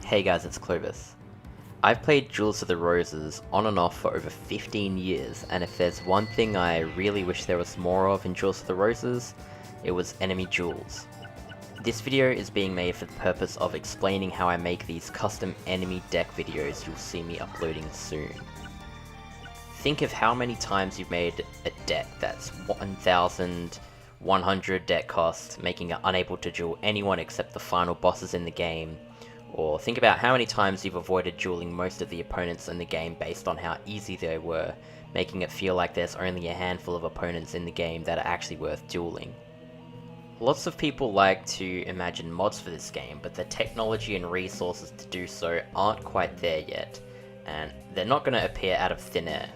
Hey guys, it's Clovis. I've played Duels of the Roses on and off for over 15 years, and if there's one thing I really wish there was more of in Duels of the Roses, it was enemy duels. This video is being made for the purpose of explaining how I make these custom enemy deck videos you'll see me uploading soon. Think of how many times you've made a deck that's 1,100 deck cost, making it unable to duel anyone except the final bosses in the game. Or think about how many times you've avoided dueling most of the opponents in the game based on how easy they were, making it feel like there's only a handful of opponents in the game that are actually worth dueling. Lots of people like to imagine mods for this game, but the technology and resources to do so aren't quite there yet, and they're not going to appear out of thin air.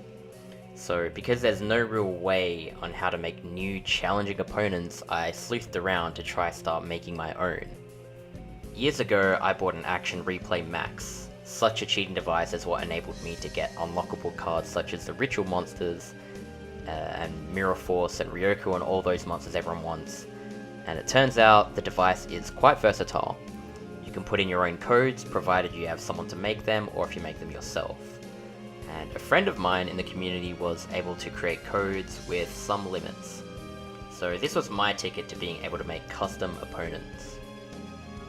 So because there's no real way on how to make new challenging opponents, I sleuthed around to try start making my own. Years ago, I bought an Action Replay Max. Such a cheating device is what enabled me to get unlockable cards such as the Ritual monsters, and Mirror Force and Ryoku and all those monsters everyone wants. And it turns out the device is quite versatile. You can put in your own codes, provided you have someone to make them, or if you make them yourself. And a friend of mine in the community was able to create codes with some limits. So this was my ticket to being able to make custom opponents.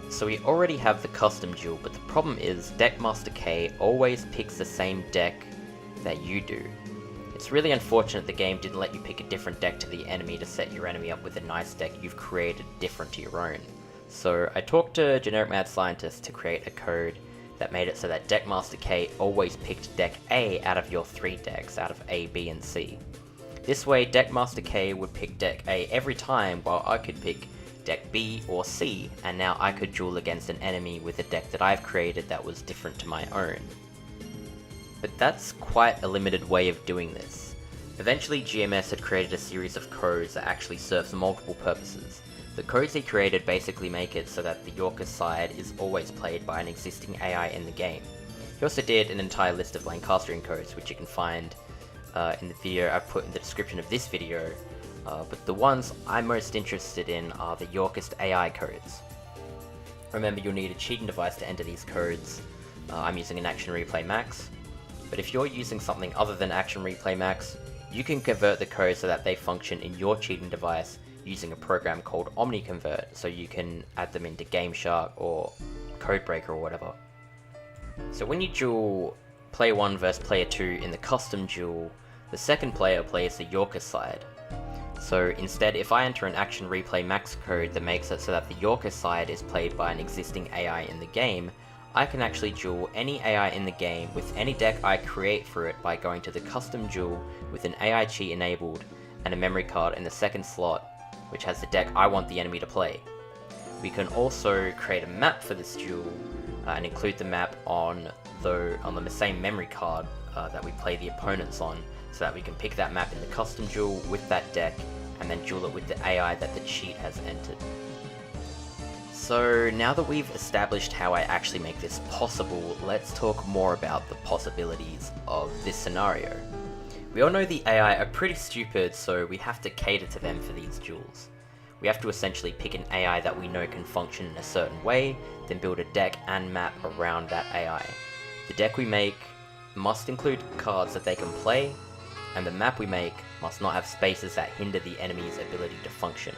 So we already have the custom duel, but the problem is Deckmaster K always picks the same deck that you do. It's really unfortunate the game didn't let you pick a different deck to the enemy to set your enemy up with a nice deck you've created different to your own. So I talked to Generic Mad Scientist to create a code that made it so that Deckmaster K always picked deck A out of your 3 decks, out of A, B, and C. This way Deckmaster K would pick deck A every time, while I could pick deck B or C, and now I could duel against an enemy with a deck that I've created that was different to my own. But that's quite a limited way of doing this. Eventually GMS had created a series of codes that actually serves multiple purposes. The codes he created basically make it so that the Yorkist side is always played by an existing AI in the game. He also did an entire list of Lancastrian codes, which you can find in the video I've put in the description of this video. But the ones I'm most interested in are the Yorkist AI codes. Remember, you'll need a cheating device to enter these codes. I'm using an Action Replay Max. But if you're using something other than Action Replay Max, you can convert the codes so that they function in your cheating device using a program called Omniconvert, so you can add them into GameShark or Codebreaker or whatever. So when you duel player 1 versus player 2 in the custom duel, the second player plays the Yorkist side. So instead, if I enter an Action Replay Max code that makes it so that the Yorkist side is played by an existing AI in the game, I can actually duel any AI in the game with any deck I create for it by going to the custom duel with an AI cheat enabled and a memory card in the second slot, which has the deck I want the enemy to play. We can also create a map for this duel and include the map on the same memory card that we play the opponents on, so that we can pick that map in the custom duel with that deck and then duel it with the AI that the cheat has entered. So now that we've established how I actually make this possible, let's talk more about the possibilities of this scenario. We all know the AI are pretty stupid, so we have to cater to them for these duels. We have to essentially pick an AI that we know can function in a certain way, then build a deck and map around that AI. The deck we make must include cards that they can play, and the map we make must not have spaces that hinder the enemy's ability to function.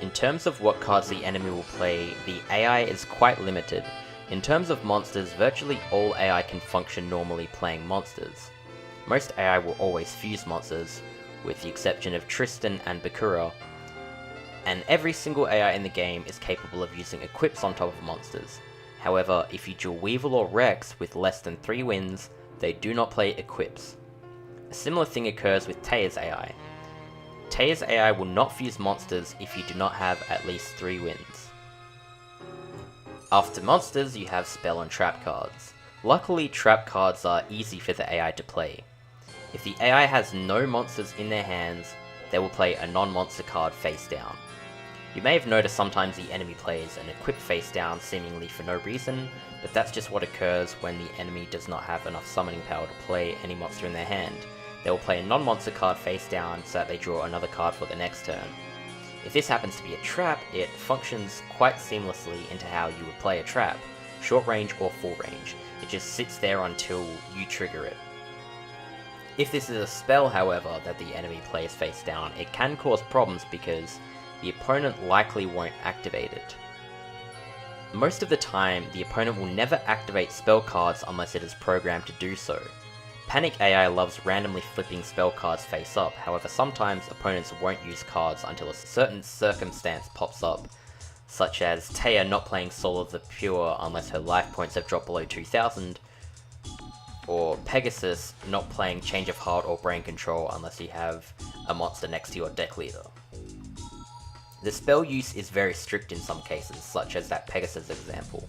In terms of what cards the enemy will play, the AI is quite limited. In terms of monsters, virtually all AI can function normally playing monsters. Most AI will always fuse monsters, with the exception of Tristan and Bakura, and every single AI in the game is capable of using equips on top of monsters. However, if you duel Weevil or Rex with less than 3 wins, they do not play equips. A similar thing occurs with Taya's AI. Taya's AI will not fuse monsters if you do not have at least 3 wins. After monsters, you have spell and trap cards. Luckily, trap cards are easy for the AI to play. If the AI has no monsters in their hands, they will play a non-monster card face down. You may have noticed sometimes the enemy plays an equip face down seemingly for no reason, but that's just what occurs when the enemy does not have enough summoning power to play any monster in their hand. They will play a non-monster card face down so that they draw another card for the next turn. If this happens to be a trap, it functions quite seamlessly into how you would play a trap. short range or full range. It just sits there until you trigger it. If this is a spell, however, that the enemy plays face down, it can cause problems because the opponent likely won't activate it. Most of the time, the opponent will never activate spell cards unless it is programmed to do so. Panic AI loves randomly flipping spell cards face up, however sometimes opponents won't use cards until a certain circumstance pops up, such as Taya not playing Soul of the Pure unless her life points have dropped below 2000, or Pegasus not playing Change of Heart or Brain Control unless you have a monster next to your deck leader. The spell use is very strict in some cases, such as that Pegasus example.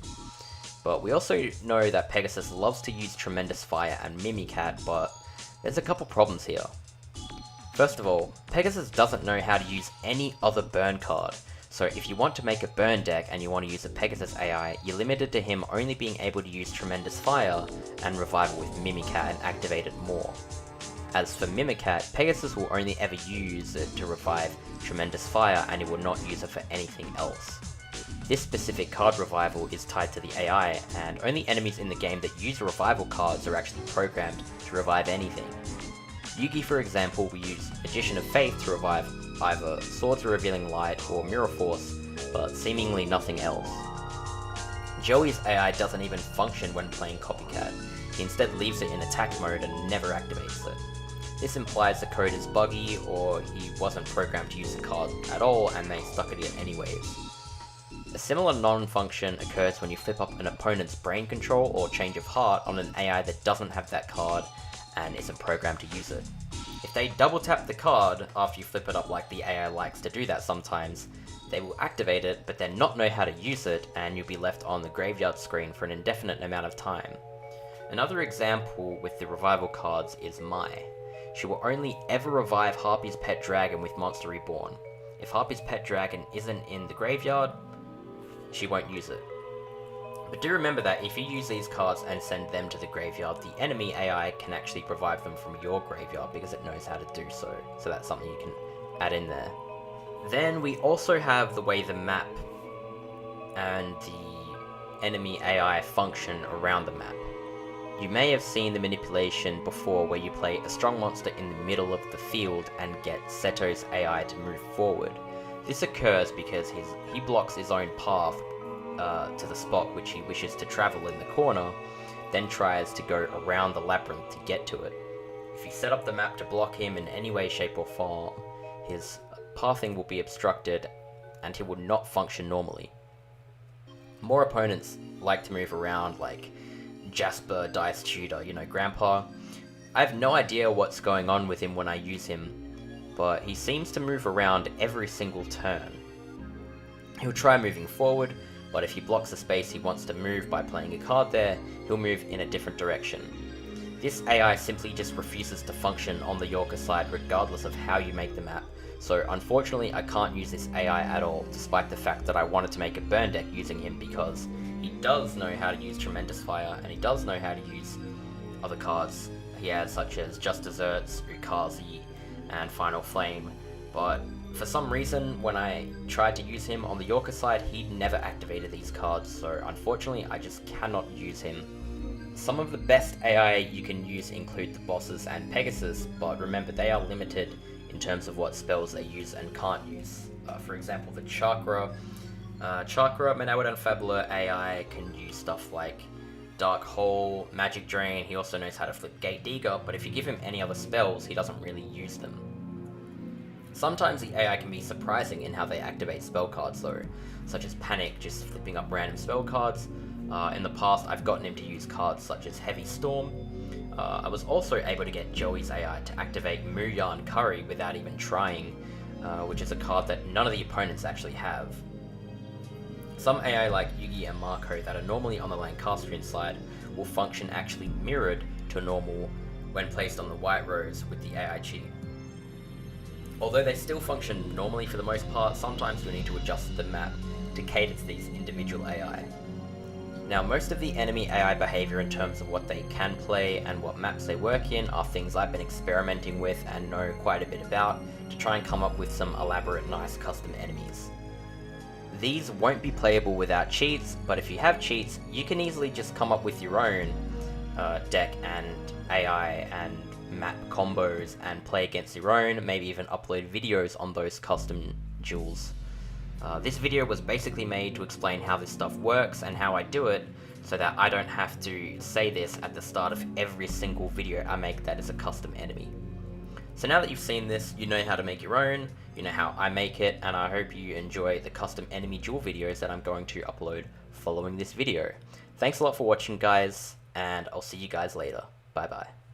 But we also know that Pegasus loves to use Tremendous Fire and Mimicat, but there's a couple problems here. First of all, Pegasus doesn't know how to use any other burn card, so if you want to make a burn deck and you want to use a Pegasus AI, you're limited to him only being able to use Tremendous Fire and Revival with Mimicat and activate it more. As for Mimicat, Pegasus will only ever use it to revive Tremendous Fire and it will not use it for anything else. This specific card revival is tied to the AI, and only enemies in the game that use revival cards are actually programmed to revive anything. Yugi, for example, will use Magician of Faith to revive either Swords of Revealing Light or Mirror Force, but seemingly nothing else. Joey's AI doesn't even function when playing Copycat. He instead leaves it in attack mode and never activates it. This implies the code is buggy, or he wasn't programmed to use the card at all and they stuck at it anyways. A similar non-function occurs when you flip up an opponent's Brain Control or Change of Heart on an AI that doesn't have that card and isn't programmed to use it. If they double tap the card after you flip it up, like the AI likes to do that sometimes, they will activate it but then not know how to use it, and you'll be left on the graveyard screen for an indefinite amount of time. Another example with the revival cards is Mai. She will only ever revive Harpy's Pet Dragon with Monster Reborn. If Harpy's Pet Dragon isn't in the graveyard, she won't use it. But do remember that if you use these cards and send them to the graveyard, the enemy AI can actually revive them from your graveyard because it knows how to do so. So that's something you can add in there. Then we also have the way the map and the enemy AI function around the map. You may have seen the manipulation before where you play a strong monster in the middle of the field and get Seto's AI to move forward. This occurs because he blocks his own path to the spot which he wishes to travel in the corner, then tries to go around the labyrinth to get to it. If you set up the map to block him in any way, shape or form, his pathing will be obstructed and he will not function normally. More opponents like to move around, like Jasper, Dice Tutor, Grandpa. I have no idea what's going on with him when I use him, but he seems to move around every single turn. He'll try moving forward, but if he blocks the space he wants to move by playing a card there, he'll move in a different direction. This AI simply just refuses to function on the Yorkist side regardless of how you make the map, so unfortunately I can't use this AI at all, despite the fact that I wanted to make a burn deck using him because he does know how to use Tremendous Fire and he does know how to use other cards he has, such as Just Desserts, Ukazi, and Final Flame, but for some reason when I tried to use him on the Yorkist side, he never activated these cards, so unfortunately I just cannot use him. Some of the best AI you can use include the bosses and Pegasus, but remember they are limited in terms of what spells they use and can't use. For example, the Chakra Manawat and Fabula AI can use stuff like Dark Hole, Magic Drain. He also knows how to flip Gate Digger, but if you give him any other spells, he doesn't really use them. Sometimes the AI can be surprising in how they activate spell cards though, such as Panic, just flipping up random spell cards. In the past I've gotten him to use cards such as Heavy Storm. I was also able to get Joey's AI to activate Muyarn Curry without even trying, which is a card that none of the opponents actually have. Some AI like Yugi and Marco that are normally on the Lancastrian side will function actually mirrored to normal when placed on the White Rose with the AI Chi. Although they still function normally for the most part, sometimes we need to adjust the map to cater to these individual AI. Now, most of the enemy AI behavior in terms of what they can play and what maps they work in are things I've been experimenting with and know quite a bit about to try and come up with some elaborate, nice custom enemies. These won't be playable without cheats, but if you have cheats, you can easily just come up with your own deck and AI and map combos and play against your own, maybe even upload videos on those custom duels. This video was basically made to explain how this stuff works and how I do it, so that I don't have to say this at the start of every single video I make that is a custom enemy. So now that you've seen this, you know how to make your own, you know how I make it, and I hope you enjoy the custom enemy duel videos that I'm going to upload following this video. Thanks a lot for watching, guys, and I'll see you guys later. Bye bye.